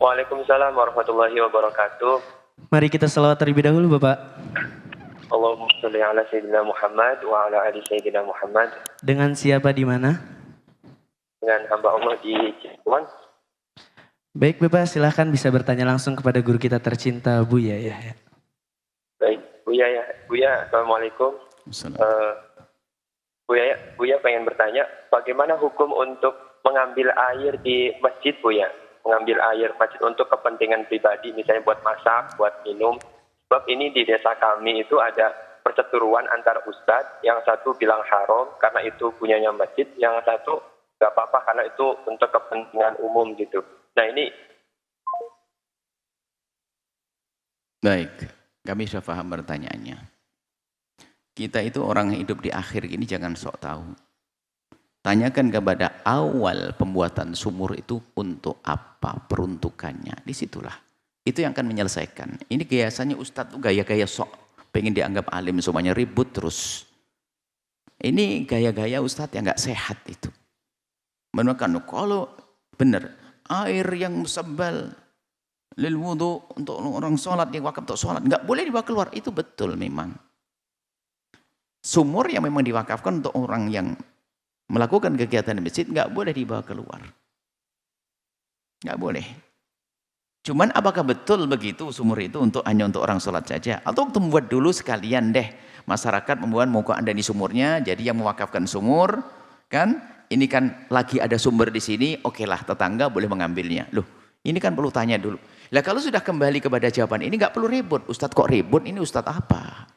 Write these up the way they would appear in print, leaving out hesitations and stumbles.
Waalaikumsalam warahmatullahi wabarakatuh. Mari kita selawat terlebih dahulu, Bapak. Allahumma sholli ala sayyidina Muhammad wa ala ali sayyidina Muhammad. Dengan siapa di mana? Dengan hamba Allah di Cirebon. Baik, Bapak, silahkan bisa bertanya langsung kepada guru kita tercinta, Buya ya. Baik, Buya, Assalamualaikum. Buya pengen bertanya, bagaimana hukum untuk mengambil air di masjid, Buya? Mengambil air masjid untuk kepentingan pribadi, misalnya buat masak, buat minum. Sebab ini di desa kami itu ada perseteruan antara ustadz, yang satu bilang haram karena itu punyanya masjid, yang satu nggak apa-apa karena itu untuk kepentingan umum gitu. Nah ini. Baik, kami sudah paham pertanyaannya. Kita itu orang yang hidup di akhir ini jangan sok tahu. Tanyakan kepada awal pembuatan sumur itu untuk apa peruntukannya. Disitulah. Itu yang akan menyelesaikan. Ini biasanya ustadz tuh gaya-gaya sok. Pengen dianggap alim semuanya ribut terus. Ini gaya-gaya ustadz yang nggak sehat itu. Menurutkan kalau benar air yang musabbal lil wudu untuk orang sholat yang wakaf untuk sholat nggak boleh dibawa keluar. Itu betul memang. Sumur yang memang diwakafkan untuk orang yang melakukan kegiatan di masjid nggak boleh dibawa keluar, nggak boleh. Cuman apakah betul begitu sumur itu hanya untuk orang sholat saja, atau membuat dulu sekalian deh masyarakat membuat mau anda di sumurnya, jadi yang mewakafkan sumur kan ini kan lagi ada sumber di sini, oke lah tetangga boleh mengambilnya. Loh ini kan perlu tanya dulu. Lah kalau sudah kembali kepada jawaban ini nggak perlu ribut. Ustadz kok ribut? Ini ustadz apa?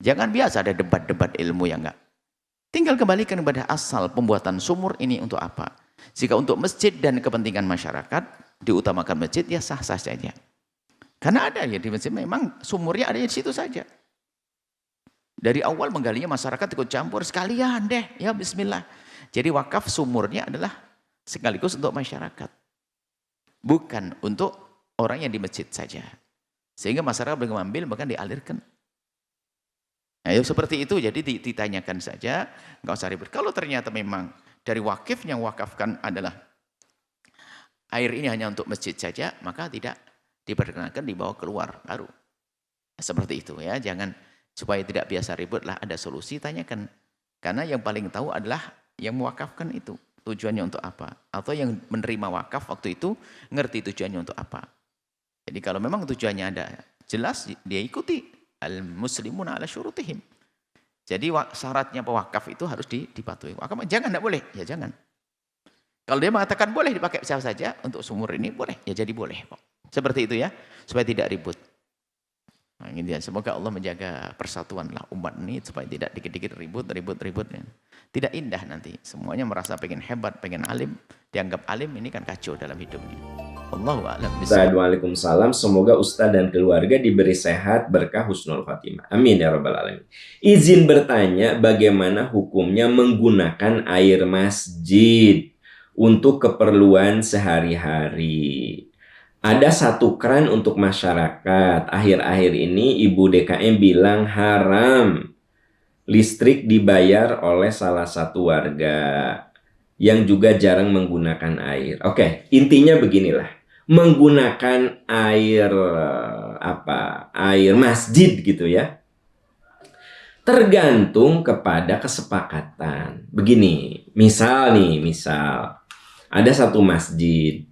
Jangan biasa ada debat-debat ilmu yang enggak. Tinggal kembalikan kepada asal pembuatan sumur ini untuk apa. Jika untuk masjid dan kepentingan masyarakat, diutamakan masjid, ya sah-sah saja. Karena ada ya di masjid memang sumurnya ada di situ saja. Dari awal menggalinya masyarakat ikut campur sekalian deh, ya bismillah. Jadi wakaf sumurnya adalah sekaligus untuk masyarakat. Bukan untuk orang yang di masjid saja. Sehingga masyarakat boleh mengambil bahkan dialirkan. Nah, seperti itu, jadi ditanyakan saja, nggak usah ribet. Kalau ternyata memang dari wakif yang wakafkan adalah air ini hanya untuk masjid saja, maka tidak diperkenankan dibawa keluar baru. Nah, seperti itu ya, jangan supaya tidak biasa ribut lah, ada solusi tanyakan. Karena yang paling tahu adalah yang mewakafkan itu tujuannya untuk apa, atau yang menerima wakaf waktu itu ngerti tujuannya untuk apa. Jadi kalau memang tujuannya ada jelas, dia ikuti. Al-muslimuna ala syurutihim. Jadi syaratnya pewakaf itu harus dipatuhi. Wakaf jangan, tidak boleh. Ya jangan. Kalau dia mengatakan boleh dipakai siapa saja untuk sumur ini, boleh. Ya jadi boleh. Seperti itu ya. Supaya tidak ribut. Nah, ini dia. Semoga Allah menjaga persatuan lah umat ini. Supaya tidak dikit-dikit ribut. Ya. Tidak indah nanti. Semuanya merasa pengen hebat, pengen alim. Dianggap alim, ini kan kacau dalam hidupnya. Waalaikumsalam. Semoga Ustadz dan keluarga diberi sehat, berkah, husnul khatimah. Amin ya rabbal alamin. Izin bertanya, bagaimana hukumnya menggunakan air masjid untuk keperluan sehari-hari? Ada satu kran untuk masyarakat. Akhir-akhir ini Ibu DKM bilang haram listrik dibayar oleh salah satu warga yang juga jarang menggunakan air. Oke, intinya beginilah. Menggunakan air air masjid gitu ya. Tergantung kepada kesepakatan. Begini, misal ada satu masjid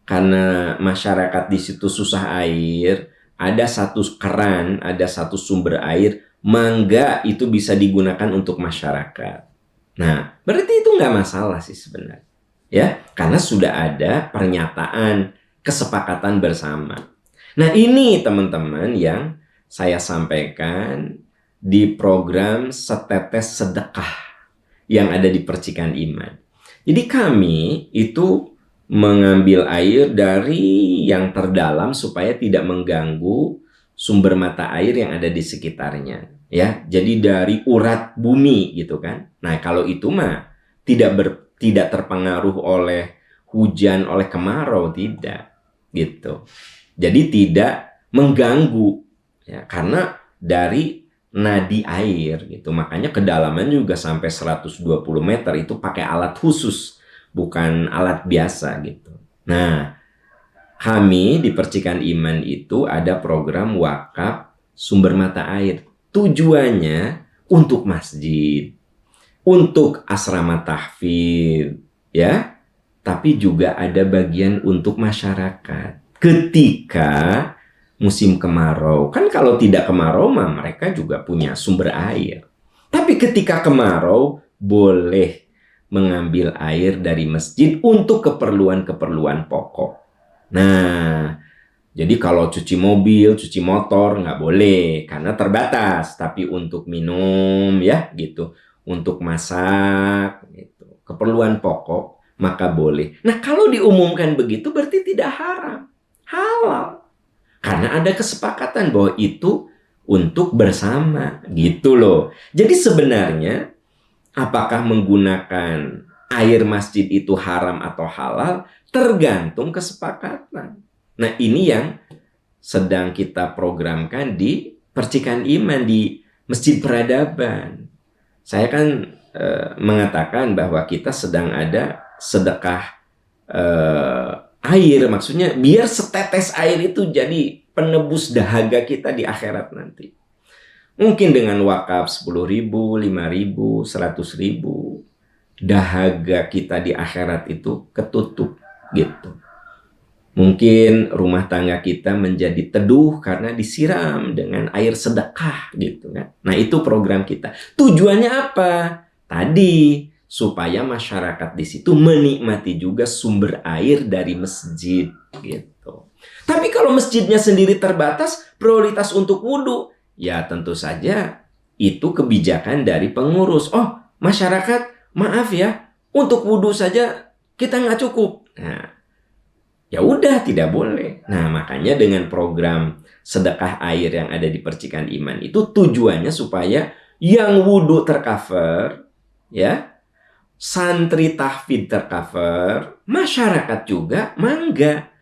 karena masyarakat di situ susah air, ada satu keran, ada satu sumber air, mangga itu bisa digunakan untuk masyarakat. Nah, berarti itu nggak masalah sih sebenarnya. Ya, karena sudah ada pernyataan kesepakatan bersama. Nah, ini teman-teman yang saya sampaikan di program Setetes Sedekah yang ada di Percikan Iman. Jadi kami itu mengambil air dari yang terdalam supaya tidak mengganggu sumber mata air yang ada di sekitarnya. Ya, jadi dari urat bumi gitu kan. Nah, kalau itu mah tidak terpengaruh oleh hujan, oleh kemarau, tidak gitu. Jadi tidak mengganggu ya, karena dari nadi air gitu. Makanya kedalaman juga sampai 120 meter itu pakai alat khusus, bukan alat biasa gitu. Nah, Kami di Percikan Iman itu ada program wakaf sumber mata air. Tujuannya untuk masjid, untuk asrama tahfidz, ya. Tapi juga ada bagian untuk masyarakat. Ketika musim kemarau, kan kalau tidak kemarau mah mereka juga punya sumber air. Tapi ketika kemarau boleh mengambil air dari masjid untuk keperluan-keperluan pokok. Nah, jadi kalau cuci mobil, cuci motor nggak boleh karena terbatas. Tapi untuk minum ya gitu, untuk masak, gitu, keperluan pokok maka boleh. Nah, kalau diumumkan begitu berarti tidak haram, halal. Karena ada kesepakatan bahwa itu untuk bersama gitu loh. Jadi sebenarnya apakah menggunakan air masjid itu haram atau halal tergantung kesepakatan. Nah, ini yang sedang kita programkan di Percikan Iman di Masjid Peradaban. Saya kan mengatakan bahwa kita sedang ada sedekah air, maksudnya biar setetes air itu jadi penebus dahaga kita di akhirat nanti. Mungkin dengan wakaf 10.000, 5.000, 100.000, dahaga kita di akhirat itu ketutup gitu. Mungkin rumah tangga kita menjadi teduh karena disiram dengan air sedekah gitu kan. Nah, itu program kita. Tujuannya apa? Tadi supaya masyarakat di situ menikmati juga sumber air dari masjid gitu. Tapi kalau masjidnya sendiri terbatas, prioritas untuk wudhu, ya tentu saja itu kebijakan dari pengurus. Oh, masyarakat, maaf ya, untuk wudhu saja kita nggak cukup. Nah, ya udah tidak boleh. Nah, makanya dengan program sedekah air yang ada di Percikan Iman itu tujuannya supaya yang wudhu tercover, ya, santri tahfidz tercover, masyarakat juga mangga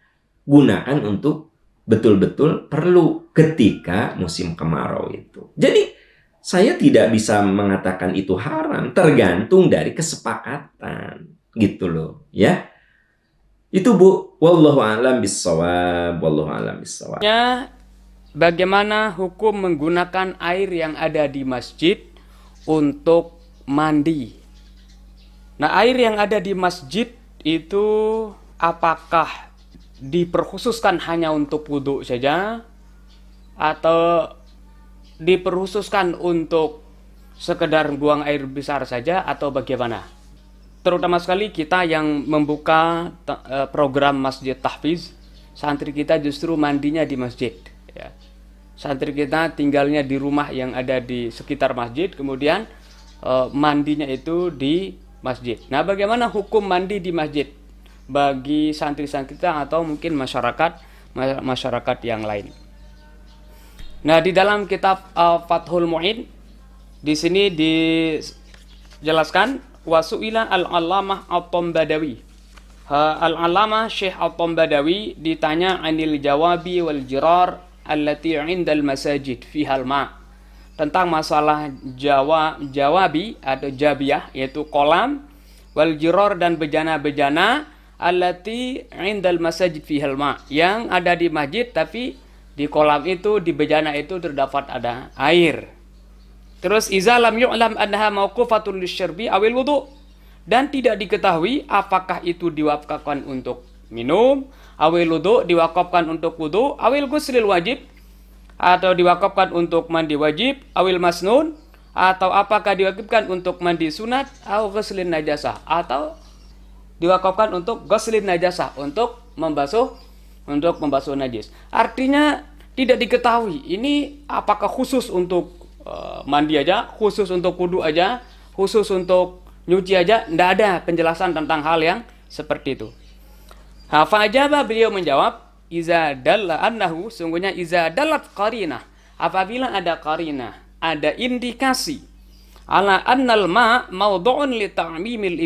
gunakan untuk betul-betul perlu ketika musim kemarau itu. Jadi saya tidak bisa mengatakan itu haram, tergantung dari kesepakatan gitu loh, ya. Itu Bu, wallahu a'lam bissawab, wallahu a'lam bissawab. Bagaimana hukum menggunakan air yang ada di masjid untuk mandi? Nah, air yang ada di masjid itu apakah diperkhususkan hanya untuk wudhu saja atau diperkhususkan untuk sekedar buang air besar saja atau bagaimana? Terutama sekali kita yang membuka program Masjid Tahfidz, santri kita justru mandinya di masjid, ya. Santri kita tinggalnya di rumah yang ada di sekitar masjid, kemudian mandinya itu di masjid. Nah, bagaimana hukum mandi di masjid bagi santri-santri kita atau mungkin masyarakat yang lain? Nah, di dalam kitab Fathul Mu'in di sini dijelaskan wasu'ila al-allamah at-Tambadawi. Al-allamah Syekh at-Tambadawi ditanya anil jawabi wal jirar allati 'indal masajid fihal ma', tentang masalah jawabi atau jabiyah, yaitu kolam, wal jirar dan bejana-bejana allati 'indal masajid fihal ma', yang ada di masjid tapi di kolam itu, di bejana itu terdapat ada air. Terus iza lam yu'lam annaha mauqufatun lisyarbi awil wudu, dan tidak diketahui apakah itu diwakafkan untuk minum, awil wudu diwakafkan untuk wudu, awil ghuslil wajib atau diwakafkan untuk mandi wajib, awil masnun atau apakah diwakafkan untuk mandi sunat, atau ghuslin najasah atau diwakafkan untuk ghuslin najasah, untuk membasuh najis. Artinya tidak diketahui ini apakah khusus untuk mandi aja, khusus untuk wudu aja, khusus untuk nyuci aja, tidak ada penjelasan tentang hal yang seperti itu. Fa'ajaba, beliau menjawab, iza dalla annahu, sungguhnya iza dallat qarinah, apabila ada qarinah, ada indikasi ala annal ma mawdu'un li ta'mimil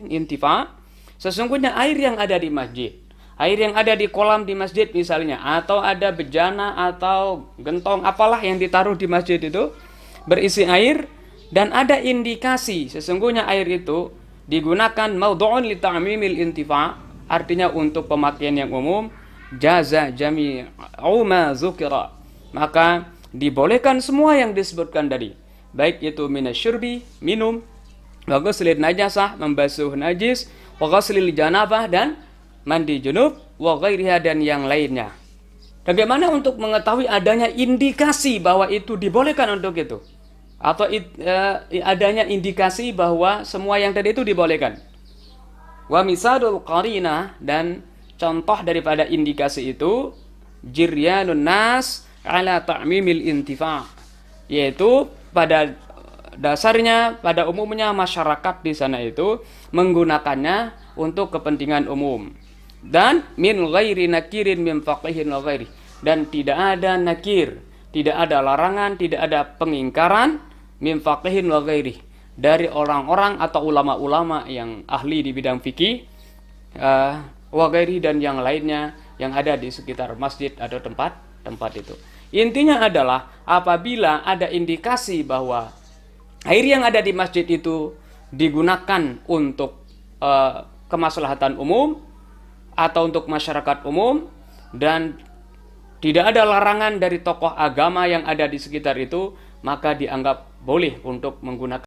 intifa, sesungguhnya air yang ada di masjid, air yang ada di kolam di masjid misalnya, atau ada bejana atau gentong apalah yang ditaruh di masjid itu berisi air, dan ada indikasi sesungguhnya air itu digunakan mawdu'un li ta'mimil intifa, artinya untuk pemakaian yang umum, jaza jami'u ma dzukira, maka dibolehkan semua yang disebutkan tadi, baik itu minasyurbi, minum, wa ghuslin najasah, membasuh najis, wa ghuslil janabah, dan mandi junub, wa ghairiha, dan yang lainnya. Bagaimana untuk mengetahui adanya indikasi bahwa itu dibolehkan untuk itu? Atau adanya indikasi bahwa semua yang tadi itu dibolehkan. Wa misalul qarinah, dan contoh daripada indikasi itu jiryanun nas ala ta'mimil intifa', yaitu pada dasarnya, pada umumnya masyarakat di sana itu menggunakannya untuk kepentingan umum. Dan min ghairi nakirin min faqihin wa ghairi, dan tidak ada nakir, tidak ada larangan, tidak ada pengingkaran min faqihin wa ghairi, dari orang-orang atau ulama-ulama yang ahli di bidang fikih, wa ghairi, dan yang lainnya yang ada di sekitar masjid atau tempat itu. Intinya adalah apabila ada indikasi bahwa air yang ada di masjid itu digunakan untuk kemaslahatan umum atau untuk masyarakat umum, dan tidak ada larangan dari tokoh agama yang ada di sekitar itu, maka dianggap boleh untuk menggunakan